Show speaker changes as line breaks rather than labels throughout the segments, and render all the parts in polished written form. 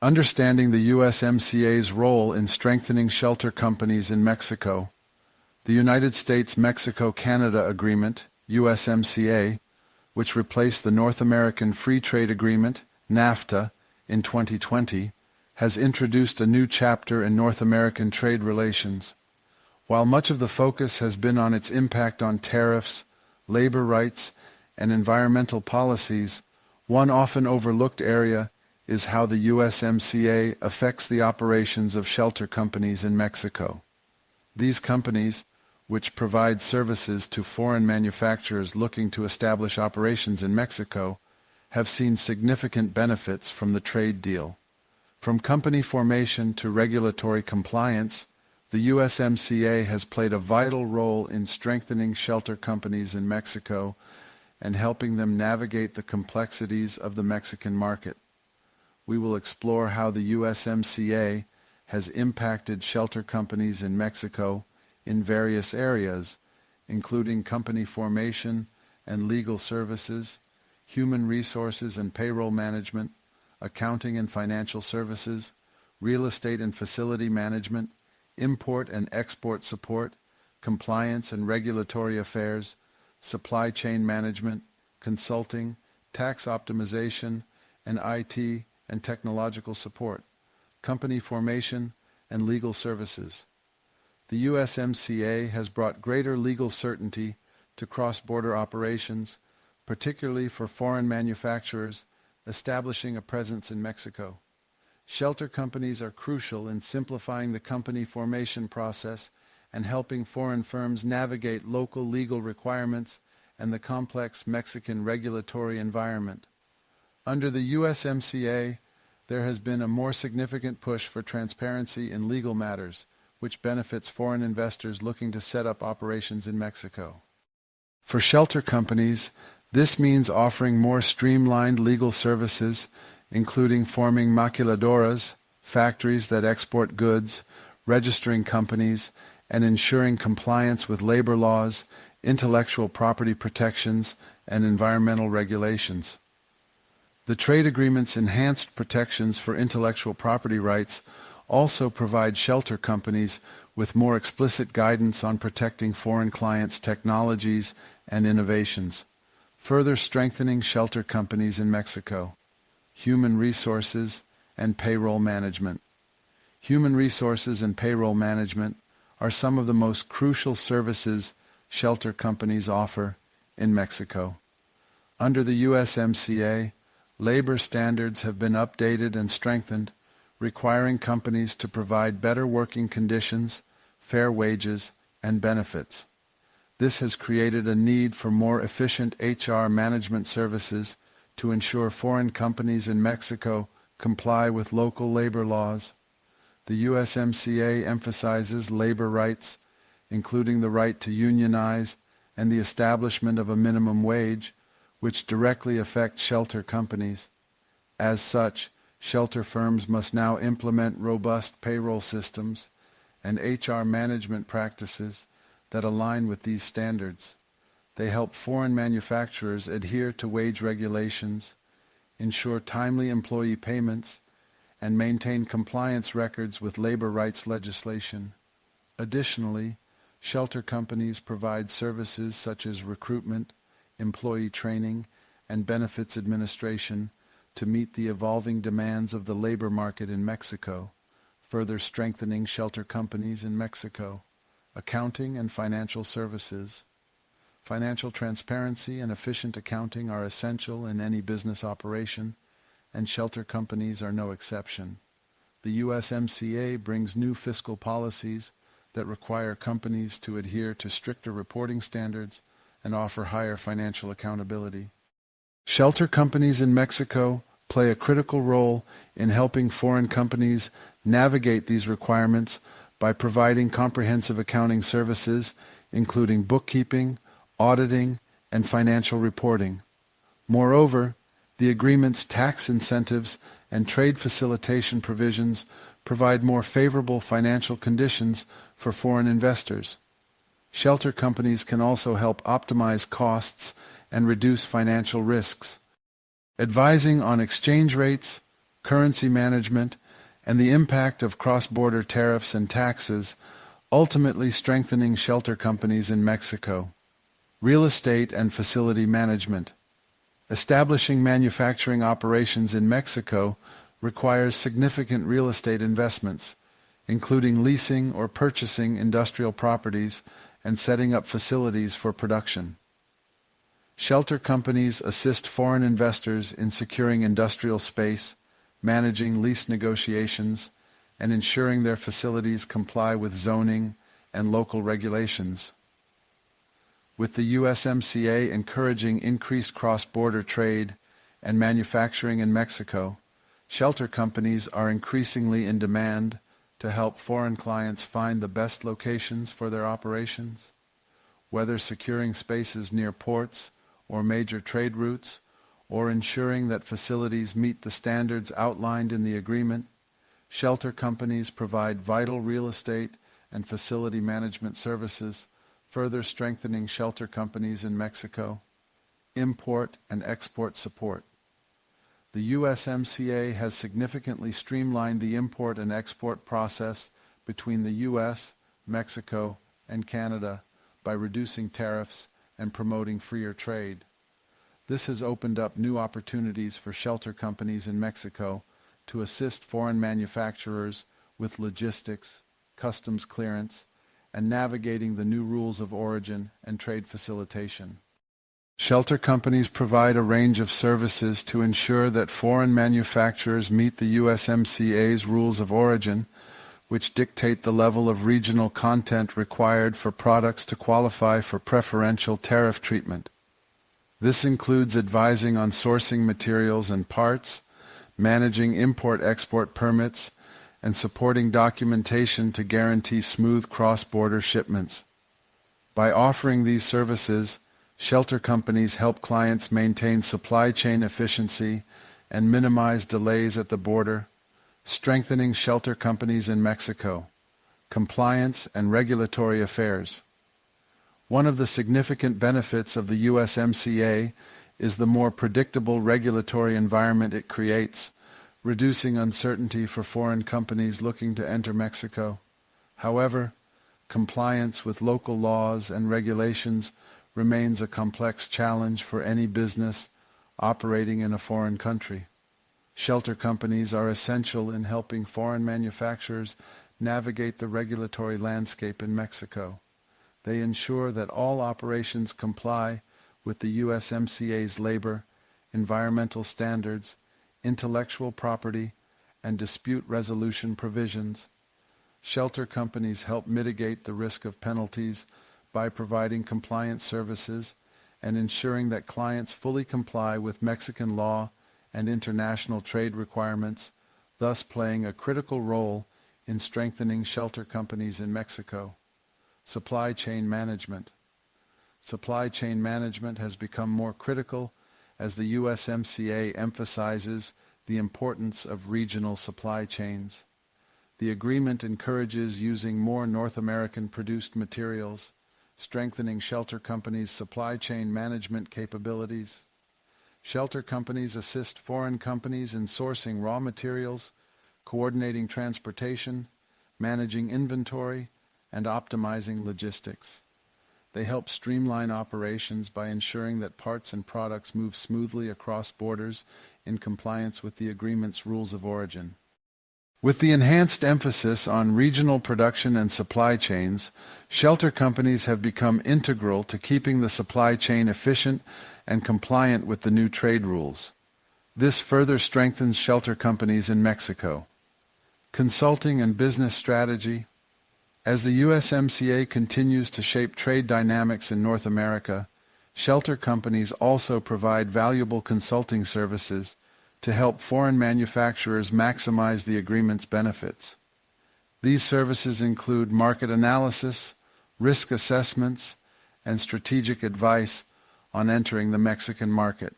Understanding the USMCA's role in strengthening shelter companies in Mexico. The United States-Mexico-Canada Agreement, USMCA, which replaced the North American Free Trade Agreement, NAFTA, in 2020, has introduced a new chapter in North American trade relations. While much of the focus has been on its impact on tariffs, labor rights, and environmental policies, one often overlooked area is how the USMCA affects the operations of shelter companies in Mexico. These companies, which provide services to foreign manufacturers looking to establish operations in Mexico, have seen significant benefits from the trade deal. From company formation to regulatory compliance, the USMCA has played a vital role in strengthening shelter companies in Mexico and helping them navigate the complexities of the Mexican market. We will explore how the USMCA has impacted shelter companies in Mexico in various areas, including company formation and legal services, human resources and payroll management, accounting and financial services, real estate and facility management, import and export support, compliance and regulatory affairs, supply chain management, consulting, tax optimization, and IT and technological support, company formation, and legal services. The USMCA has brought greater legal certainty to cross-border operations, particularly for foreign manufacturers establishing a presence in Mexico. Shelter companies are crucial in simplifying the company formation process and helping foreign firms navigate local legal requirements and the complex Mexican regulatory environment. Under the USMCA, there has been a more significant push for transparency in legal matters, which benefits foreign investors looking to set up operations in Mexico. For shelter companies, this means offering more streamlined legal services, including forming maquiladoras, factories that export goods, registering companies, and ensuring compliance with labor laws, intellectual property protections, and environmental regulations. The trade agreement's enhanced protections for intellectual property rights also provide shelter companies with more explicit guidance on protecting foreign clients' technologies and innovations, further strengthening shelter companies in Mexico. Human resources and payroll management. Human resources and payroll management are some of the most crucial services shelter companies offer in Mexico. Under the USMCA, labor standards have been updated and strengthened, requiring companies to provide better working conditions, fair wages, and benefits. This has created a need for more efficient HR management services to ensure foreign companies in Mexico comply with local labor laws. The USMCA emphasizes labor rights, including the right to unionize and the establishment of a minimum wage, which directly affect shelter companies. As such, shelter firms must now implement robust payroll systems and HR management practices that align with these standards. They help foreign manufacturers adhere to wage regulations, ensure timely employee payments, and maintain compliance records with labor rights legislation. Additionally, shelter companies provide services such as recruitment, employee training, and benefits administration to meet the evolving demands of the labor market in Mexico, further strengthening shelter companies in Mexico. Accounting and financial services. Financial transparency and efficient accounting are essential in any business operation, and shelter companies are no exception. The USMCA brings new fiscal policies that require companies to adhere to stricter reporting standards and offer higher financial accountability. Shelter companies in Mexico play a critical role in helping foreign companies navigate these requirements by providing comprehensive accounting services, including bookkeeping, auditing, and financial reporting. Moreover, the agreement's tax incentives and trade facilitation provisions provide more favorable financial conditions for foreign investors. Shelter companies can also help optimize costs and reduce financial risks. Advising on exchange rates, currency management, and the impact of cross-border tariffs and taxes, ultimately strengthening shelter companies in Mexico. Real estate and facility management. Establishing manufacturing operations in Mexico requires significant real estate investments, including leasing or purchasing industrial properties and setting up facilities for production. Shelter companies assist foreign investors in securing industrial space, managing lease negotiations, and ensuring their facilities comply with zoning and local regulations. With the USMCA encouraging increased cross-border trade and manufacturing in Mexico, shelter companies are increasingly in demand to help foreign clients find the best locations for their operations. Whether securing spaces near ports or major trade routes, or ensuring that facilities meet the standards outlined in the agreement, shelter companies provide vital real estate and facility management services, further strengthening shelter companies in Mexico. Import and export support. The USMCA has significantly streamlined the import and export process between the U.S., Mexico, and Canada by reducing tariffs and promoting freer trade. This has opened up new opportunities for shelter companies in Mexico to assist foreign manufacturers with logistics, customs clearance, and navigating the new rules of origin and trade facilitation. Shelter companies provide a range of services to ensure that foreign manufacturers meet the USMCA's rules of origin, which dictate the level of regional content required for products to qualify for preferential tariff treatment. This includes advising on sourcing materials and parts, managing import-export permits, and supporting documentation to guarantee smooth cross-border shipments. By offering these services, shelter companies help clients maintain supply chain efficiency and minimize delays at the border, strengthening shelter companies in Mexico. Compliance and regulatory affairs. One of the significant benefits of the USMCA is the more predictable regulatory environment it creates, reducing uncertainty for foreign companies looking to enter Mexico. However, compliance with local laws and regulations remains a complex challenge for any business operating in a foreign country. Shelter companies are essential in helping foreign manufacturers navigate the regulatory landscape in Mexico. They ensure that all operations comply with the USMCA's labor, environmental standards, intellectual property, and dispute resolution provisions. Shelter companies help mitigate the risk of penalties by providing compliance services and ensuring that clients fully comply with Mexican law and international trade requirements, thus playing a critical role in strengthening shelter companies in Mexico. Supply chain management. Supply chain management has become more critical as the USMCA emphasizes the importance of regional supply chains. The agreement encourages using more North American-produced materials, strengthening shelter companies' supply chain management capabilities. Shelter companies assist foreign companies in sourcing raw materials, coordinating transportation, managing inventory, and optimizing logistics. They help streamline operations by ensuring that parts and products move smoothly across borders in compliance with the agreement's rules of origin. With the enhanced emphasis on regional production and supply chains, shelter companies have become integral to keeping the supply chain efficient and compliant with the new trade rules. This further strengthens shelter companies in Mexico. Consulting and business strategy. As the USMCA continues to shape trade dynamics in North America, shelter companies also provide valuable consulting services to help foreign manufacturers maximize the agreement's benefits. These services include market analysis, risk assessments, and strategic advice on entering the Mexican market.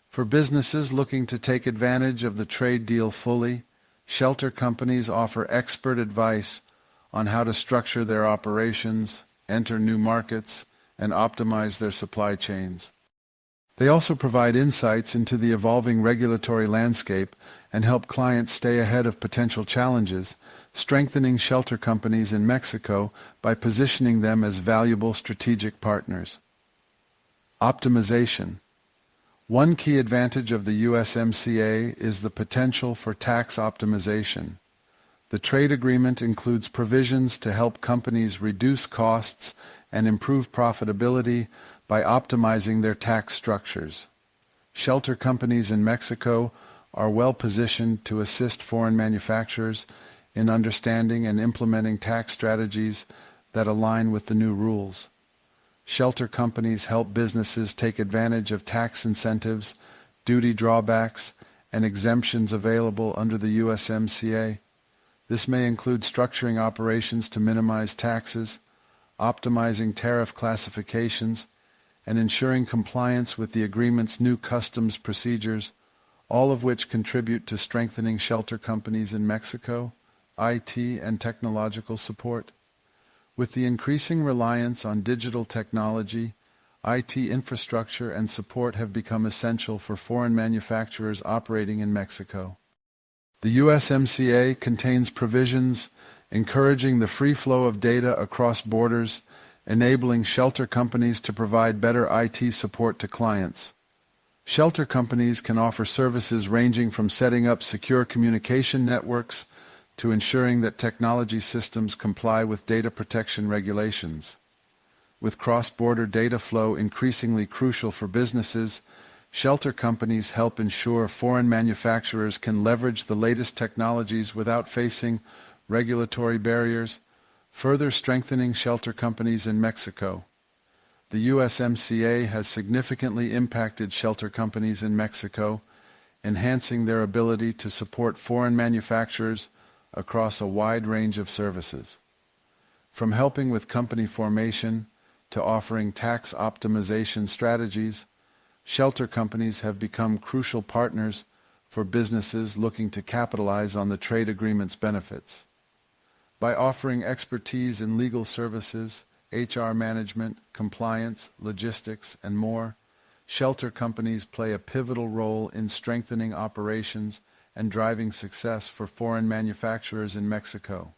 For businesses looking to take advantage of the trade deal fully, shelter companies offer expert advice on how to structure their operations, enter new markets, and optimize their supply chains. They also provide insights into the evolving regulatory landscape and help clients stay ahead of potential challenges, strengthening shelter companies in Mexico by positioning them as valuable strategic partners. Optimization. One key advantage of the USMCA is the potential for tax optimization. The trade agreement includes provisions to help companies reduce costs and improve profitability by optimizing their tax structures. Shelter companies in Mexico are well positioned to assist foreign manufacturers in understanding and implementing tax strategies that align with the new rules. Shelter companies help businesses take advantage of tax incentives, duty drawbacks, and exemptions available under the USMCA. This may include structuring operations to minimize taxes, optimizing tariff classifications, and ensuring compliance with the agreement's new customs procedures, all of which contribute to strengthening shelter companies in Mexico, IT and technological support. With the increasing reliance on digital technology, IT infrastructure and support have become essential for foreign manufacturers operating in Mexico. The USMCA contains provisions encouraging the free flow of data across borders, enabling shelter companies to provide better IT support to clients. Shelter companies can offer services ranging from setting up secure communication networks to ensuring that technology systems comply with data protection regulations. With cross-border data flow increasingly crucial for businesses, shelter companies help ensure foreign manufacturers can leverage the latest technologies without facing regulatory barriers, further strengthening shelter companies in Mexico. The USMCA has significantly impacted shelter companies in Mexico, enhancing their ability to support foreign manufacturers across a wide range of services. From helping with company formation to offering tax optimization strategies, shelter companies have become crucial partners for businesses looking to capitalize on the trade agreement's benefits. By offering expertise in legal services, HR management, compliance, logistics, and more, shelter companies play a pivotal role in strengthening operations and driving success for foreign manufacturers in Mexico.